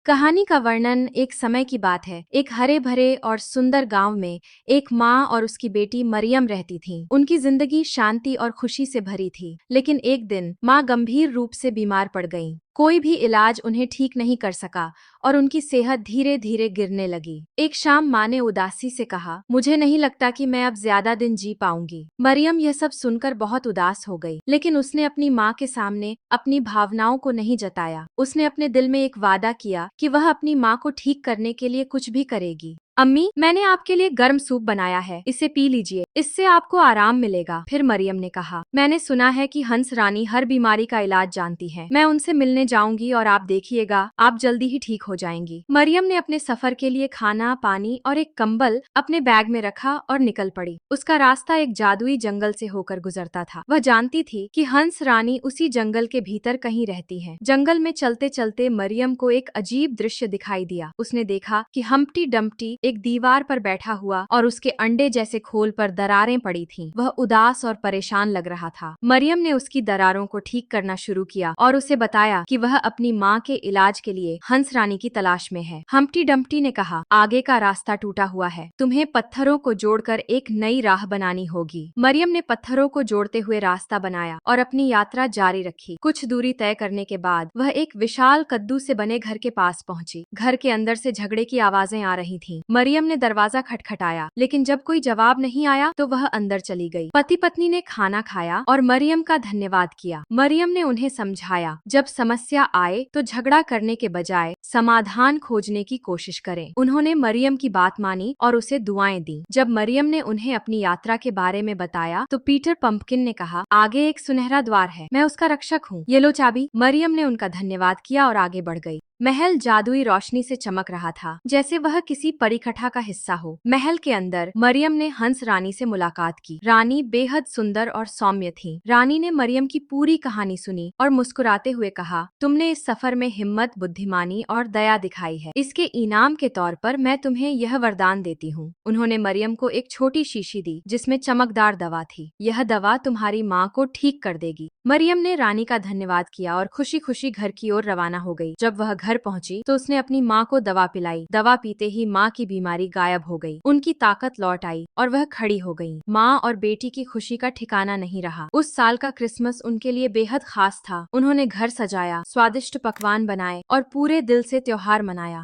कहानी का वर्णन एक समय की बात है। एक हरे भरे और सुंदर गांव में एक माँ और उसकी बेटी मरियम रहती थीं। उनकी जिंदगी शांति और खुशी से भरी थी। लेकिन एक दिन माँ गंभीर रूप से बीमार पड़ गईं। कोई भी इलाज उन्हें ठीक नहीं कर सका और उनकी सेहत धीरे धीरे गिरने लगी। एक शाम माँ ने उदासी से कहा, मुझे नहीं लगता कि मैं अब ज्यादा दिन जी पाऊंगी। मरियम यह सब सुनकर बहुत उदास हो गई, लेकिन उसने अपनी माँ के सामने अपनी भावनाओं को नहीं जताया। उसने अपने दिल में एक वादा किया कि वह अपनी माँ को ठीक करने के लिए कुछ भी करेगी। अम्मी, मैंने आपके लिए गर्म सूप बनाया है, इसे पी लीजिए, इससे आपको आराम मिलेगा। फिर मरियम ने कहा, मैंने सुना है कि हंस रानी हर बीमारी का इलाज जानती है। मैं उनसे मिलने जाऊंगी और आप देखिएगा, आप जल्दी ही ठीक हो जाएंगी। मरियम ने अपने सफर के लिए खाना, पानी और एक कंबल अपने बैग में रखा और निकल पड़ी। उसका रास्ता एक जादुई जंगल से होकर गुजरता था। वह जानती थी कि हंस रानी उसी जंगल के भीतर कहीं रहती है। जंगल में चलते चलते मरियम को एक अजीब दृश्य दिखाई दिया। उसने देखा कि हम्प्टी डम्प्टी एक दीवार पर बैठा हुआ और उसके अंडे जैसे खोल पर दरारें पड़ी थीं। वह उदास और परेशान लग रहा था। मरियम ने उसकी दरारों को ठीक करना शुरू किया और उसे बताया कि वह अपनी माँ के इलाज के लिए हंस रानी की तलाश में है। हम्प्टी डम्प्टी ने कहा, आगे का रास्ता टूटा हुआ है, तुम्हें पत्थरों को जोड़कर एक नई राह बनानी होगी। मरियम ने पत्थरों को जोड़ते हुए रास्ता बनाया और अपनी यात्रा जारी रखी। कुछ दूरी तय करने के बाद वह एक विशाल कद्दू से बने घर के पास पहुंची। घर के अंदर से झगड़े की आवाजें आ रही थीं। मरियम ने दरवाजा खटखटाया, लेकिन जब कोई जवाब नहीं आया तो वह अंदर चली गई। पति पत्नी ने खाना खाया और मरियम का धन्यवाद किया। मरियम ने उन्हें समझाया, जब समस्या आए तो झगड़ा करने के बजाय समाधान खोजने की कोशिश करें। उन्होंने मरियम की बात मानी और उसे दुआएं दी। जब मरियम ने उन्हें अपनी यात्रा के बारे में बताया तो पीटर पंपकिन ने कहा, आगे एक सुनहरा द्वार है, मैं उसका रक्षक हूँ, ये लो चाबी। मरियम ने उनका धन्यवाद किया और आगे बढ़ गई। महल जादुई रोशनी से चमक रहा था, जैसे वह किसी परिकथा का हिस्सा हो। महल के अंदर मरियम ने हंस रानी से मुलाकात की। रानी बेहद सुंदर और सौम्य थी। रानी ने मरियम की पूरी कहानी सुनी और मुस्कुराते हुए कहा, तुमने इस सफर में हिम्मत, बुद्धिमानी और दया दिखाई है। इसके इनाम के तौर पर मैं तुम्हें यह वरदान देती हूँ। उन्होंने मरियम को एक छोटी शीशी दी जिसमें चमकदार दवा थी। यह दवा तुम्हारी माँ को ठीक कर देगी। मरियम ने रानी का धन्यवाद किया और खुशी खुशी घर की ओर रवाना हो गई। जब वह घर पहुंची तो उसने अपनी माँ को दवा पिलाई। दवा पीते ही माँ की बीमारी गायब हो गई। उनकी ताकत लौट आई और वह खड़ी हो गई। माँ और बेटी की खुशी का ठिकाना नहीं रहा। उस साल का क्रिसमस उनके लिए बेहद खास था। उन्होंने घर सजाया, स्वादिष्ट पकवान बनाए और पूरे दिल से त्योहार मनाया।